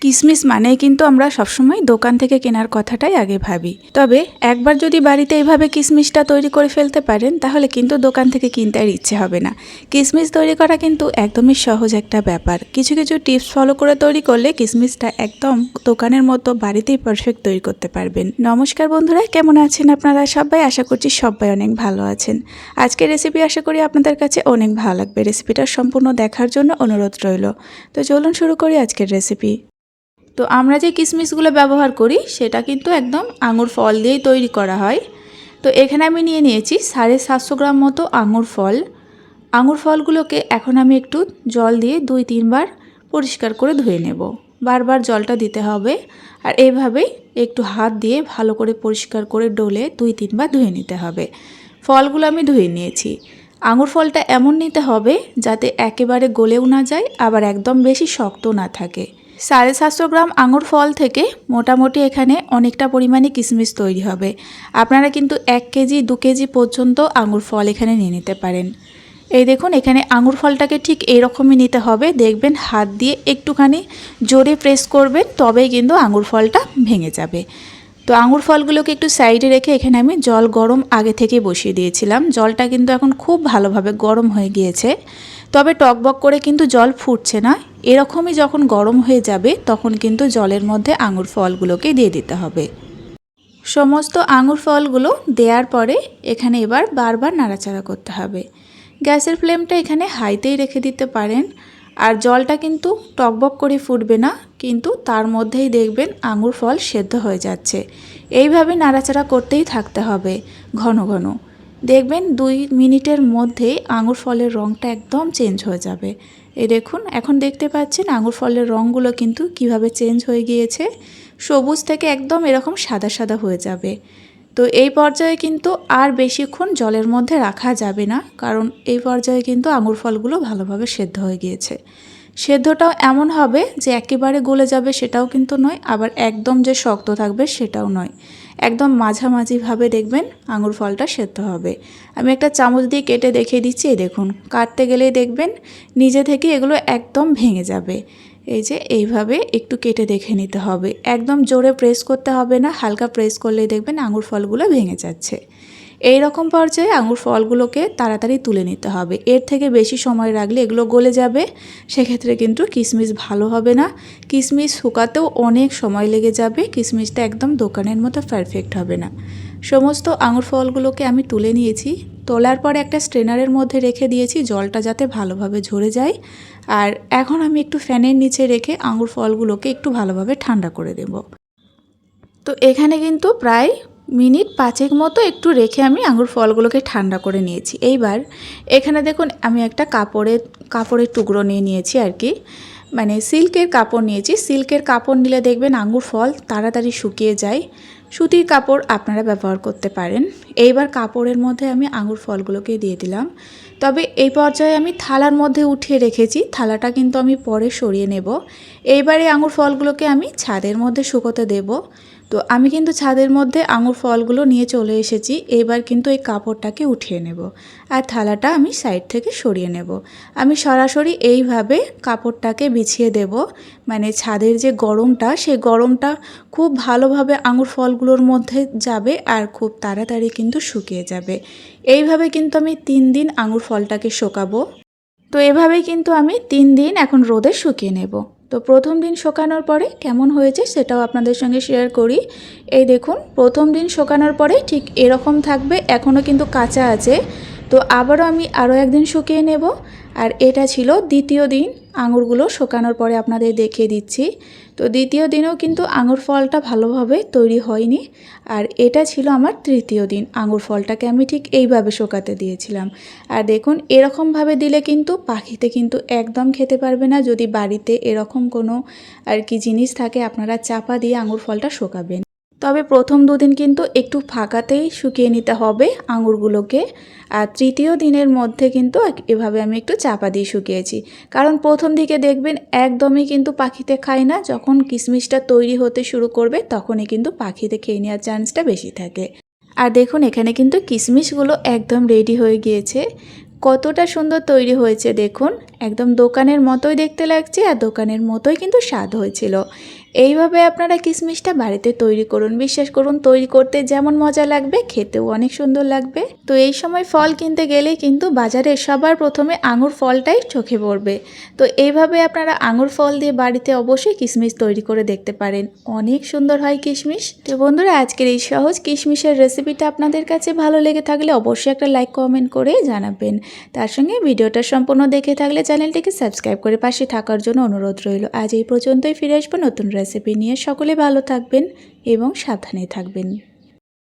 কিশমিশ মানে কিন্তু আমরা সবসময় দোকান থেকে কেনার কথাটাই আগে ভাবি। তবে একবার যদি বাড়িতে এইভাবে কিশমিশটা তৈরি করে ফেলতে পারেন তাহলে কিন্তু দোকান থেকে কিনতে আর ইচ্ছে হবে না। কিশমিশ তৈরি করা কিন্তু একদমই সহজ একটা ব্যাপার। কিছু কিছু টিপস ফলো করে তৈরি করলে কিশমিশটা একদম দোকানের মতো বাড়িতেই পারফেক্ট তৈরি করতে পারবেন। নমস্কার বন্ধুরা, কেমন আছেন আপনারা সবাই? আশা করছি সবাই অনেক ভালো আছেন। আজকের রেসিপি আশা করি আপনাদের কাছে অনেক ভালো লাগবে। রেসিপিটা সম্পূর্ণ দেখার জন্য অনুরোধ রইল। তো চলুন শুরু করি আজকের রেসিপি। তো আমরা যে কিশমিশগুলো ব্যবহার করি সেটা কিন্তু একদম আঙুর ফল দিয়েই তৈরি করা হয়। তো এখানে আমি নিয়ে নিয়েছি 750 গ্রাম মতো আঙুর ফল। আঙুর ফলগুলোকে এখন আমি একটু জল দিয়ে 2-3 বার পরিষ্কার করে ধুয়ে নেব। বারবার জলটা দিতে হবে আর এইভাবেই একটু হাত দিয়ে ভালো করে পরিষ্কার করে ডলে 2-3 বার ধুয়ে নিতে হবে। ফলগুলো আমি ধুয়ে নিয়েছি। আঙুর ফলটা এমন নিতে হবে যাতে একেবারে গলেও না যায় আবার একদম বেশি শক্ত না থাকে। 750 গ্রাম আঙুর ফল থেকে মোটামুটি এখানে অনেকটা পরিমাণে কিশমিশ তৈরি হবে। আপনারা কিন্তু 1 কেজি 2 কেজি পর্যন্ত আঙুর ফল এখানে নিয়ে নিতে পারেন। এই দেখুন, এখানে আঙুর ফলটাকে ঠিক এইরকমই নিতে হবে। দেখবেন হাত দিয়ে একটুখানি জোরে প্রেস করবেন, তবেই কিন্তু আঙুর ফলটা ভেঙে যাবে। তো আঙুর ফলগুলোকে একটু সাইডে রেখে এখানে আমি জল গরম আগে থেকে বসিয়ে দিয়েছিলাম। জলটা কিন্তু এখন খুব ভালোভাবে গরম হয়ে গিয়েছে, তবে টকবক করে কিন্তু জল ফুটছে না। এরকমই যখন গরম হয়ে যাবে তখন কিন্তু জলের মধ্যে আঙুর ফলগুলোকে দিয়ে দিতে হবে। সমস্ত আঙুর ফলগুলো দেওয়ার পরে এখানে এবার বারবার নাড়াচাড়া করতে হবে। গ্যাসের ফ্লেমটা এখানে হাইতেই রেখে দিতে পারেন। আর জলটা কিন্তু টকবক করে ফুটবে না, কিন্তু তার মধ্যেই দেখবেন আঙুর ফল সেদ্ধ হয়ে যাচ্ছে। এইভাবে নাড়াচাড়া করতেই থাকতে হবে ঘন ঘন। দেখবেন 2 মিনিটের মধ্যেই আঙুর ফলের রঙটা একদম চেঞ্জ হয়ে যাবে। এই দেখুন, এখন দেখতে পাচ্ছেন আঙুর ফলের রঙগুলো কিন্তু কিভাবে চেঞ্জ হয়ে গিয়েছে। সবুজ থেকে একদম এরকম সাদা সাদা হয়ে যাবে। তো এই পর্যায়ে কিন্তু আর বেশিক্ষণ জলের মধ্যে রাখা যাবে না, কারণ এই পর্যায়ে কিন্তু আঙুর ফলগুলো ভালোভাবে সেদ্ধ হয়ে গিয়েছে। সেদ্ধটাও এমন হবে যে একেবারে গলে যাবে সেটাও কিন্তু নয়, আবার একদম যে শক্ত থাকবে সেটাও নয়। একদম মাঝামাঝিভাবে দেখবেন আঙুর ফলটা সেদ্ধ হবে। আমি একটা চামচ দিয়ে কেটে দেখিয়ে দিচ্ছি। এই দেখুন, কাটতে গেলেই দেখবেন নিজে থেকে এগুলো একদম ভেঙে যাবে। এই যে এইভাবে একটু কেটে দেখে নিতে হবে। একদম জোরে প্রেস করতে হবে না, হালকা প্রেস করলেই দেখবেন আঙুর ফলগুলো ভেঙে যাচ্ছে। এই রকম পর্যায়ে আঙুর ফলগুলোকে তাড়াতাড়ি তুলে নিতে হবে। এর থেকে বেশি সময় রাখলে এগুলো গলে যাবে, সেক্ষেত্রে কিন্তু কিশমিশ ভালো হবে না। কিশমিশ শুকাতেও অনেক সময় লেগে যাবে। কিশমিশটা একদম দোকানের মতো পারফেক্ট হবে না। সমস্ত আঙুর ফলগুলোকে আমি তুলে নিয়েছি। তোলার পর একটা স্ট্রেনারের মধ্যে রেখে দিয়েছি, জলটা যাতে ভালোভাবে ঝরে যায়। আর এখন আমি একটু ফ্যানের নিচে রেখে আঙুর ফলগুলোকে একটু ভালোভাবে ঠান্ডা করে দেব। তো এখানে কিন্তু প্রায় মিনিট 5 মতো একটু রেখে আমি আঙুর ফলগুলোকে ঠান্ডা করে নিয়েছি। এইবার এখানে দেখুন আমি একটা কাপড়ের টুকরো নিয়েছি আর কি, মানে সিল্কের কাপড় নিয়েছি। সিল্কের কাপড় নিলে দেখবেন আঙুর ফল তাড়াতাড়ি শুকিয়ে যায়। সুতির কাপড় আপনারা ব্যবহার করতে পারেন। এইবার কাপড়ের মধ্যে আমি আঙুর ফলগুলোকে দিয়ে দিলাম। তবে এই পর্যায়ে আমি থালার মধ্যে উঠিয়ে রেখেছি, থালাটা কিন্তু আমি পরে সরিয়ে নেব। এইবারে আঙুর ফলগুলোকে আমি ছাদের মধ্যে শুকোতে দেব। তো আমি কিন্তু ছাদের মধ্যে আঙুর ফলগুলো নিয়ে চলে এসেছি। এইবার কিন্তু এই কাপড়টাকে উঠিয়ে নেব আর থালাটা আমি সাইড থেকে সরিয়ে নেব। আমি সরাসরি এইভাবে কাপড়টাকে বিছিয়ে দেব, মানে ছাদের যে গরমটা সেই গরমটা খুব ভালোভাবে আঙুর ফলগুলোর মধ্যে যাবে আর খুব তাড়াতাড়ি কিন্তু শুকিয়ে যাবে। এইভাবে কিন্তু আমি 3 দিন আঙুর ফলটাকে শুকাবো। তো এভাবেই কিন্তু আমি 3 দিন এখন রোদে শুকিয়ে নেব। তো প্রথম দিন শুকানোর পরে কেমন হয়েছে সেটাও আপনাদের সঙ্গে শেয়ার করি। এই দেখুন, প্রথম দিন শুকানোর পরে ঠিক এরকম থাকবে, এখনও কিন্তু কাঁচা আছে। তো আবারও আমি আরও একদিন শুকিয়ে নেব। আর এটা ছিল দ্বিতীয় দিন আঙুরগুলো শুকানোর পরে আপনাদের দেখিয়ে দিচ্ছি। তো দ্বিতীয় দিনেও কিন্তু আঙুর ফলটা ভালোভাবে তৈরি হয়নি। আর এটা ছিল আমার তৃতীয় দিন। আঙুর ফলটাকে আমি ঠিক এইভাবে শুকাতে দিয়েছিলাম। আর দেখুন, এরকমভাবে দিলে কিন্তু পাখিতে কিন্তু একদম খেতে পারবে না। যদি বাড়িতে এরকম কোনো আর কি জিনিস থাকে আপনারা চাপা দিয়ে আঙুর ফলটা শুকাবেন। তবে প্রথম 2 দিন কিন্তু একটু ফাঁকাতেই শুকিয়ে নিতে হবে আঙুরগুলোকে। আর তৃতীয় দিনের মধ্যে কিন্তু এভাবে আমি একটু চাপা দিয়ে শুকিয়েছি, কারণ প্রথম দিকে দেখবেন একদমই কিন্তু পাখিতে খায় না। যখন কিশমিশটা তৈরি হতে শুরু করবে তখনই কিন্তু পাখিতে খেয়ে নেওয়ার চান্সটা বেশি থাকে। আর দেখুন, এখানে কিন্তু কিশমিশগুলো একদম রেডি হয়ে গিয়েছে। কতটা সুন্দর তৈরি হয়েছে দেখুন, একদম দোকানের মতোই দেখতে লাগছে আর দোকানের মতোই কিন্তু স্বাদ হয়েছিল। এইভাবে আপনারা কিশমিশটা বাড়িতে তৈরি করুন, বিশ্বাস করুন তৈরি করতে যেমন মজা লাগবে খেতেও অনেক সুন্দর লাগবে। তো এই সময় ফল কিনতে গেলেই কিন্তু বাজারে সবার প্রথমে আঙুর ফলটাই চোখে পড়বে। তো এইভাবে আপনারা আঙুর ফল দিয়ে বাড়িতে অবশ্যই কিশমিশ তৈরি করে দেখতে পারেন, অনেক সুন্দর হয় কিশমিশ। তো বন্ধুরা, আজকের এই সহজ কিশমিশের রেসিপিটা আপনাদের কাছে ভালো লেগে থাকলে অবশ্যই একটা লাইক কমেন্ট করে জানাবেন। তার সঙ্গে ভিডিওটা সম্পূর্ণ দেখে থাকলে চ্যানেলটিকে সাবস্ক্রাইব করে পাশে থাকার জন্য অনুরোধ রইল। আজ এই পর্যন্তই, ফিরে আসবো নতুন রেসিপি নিয়ে। সকলে ভালো থাকবেন এবং সাবধানে থাকবেন।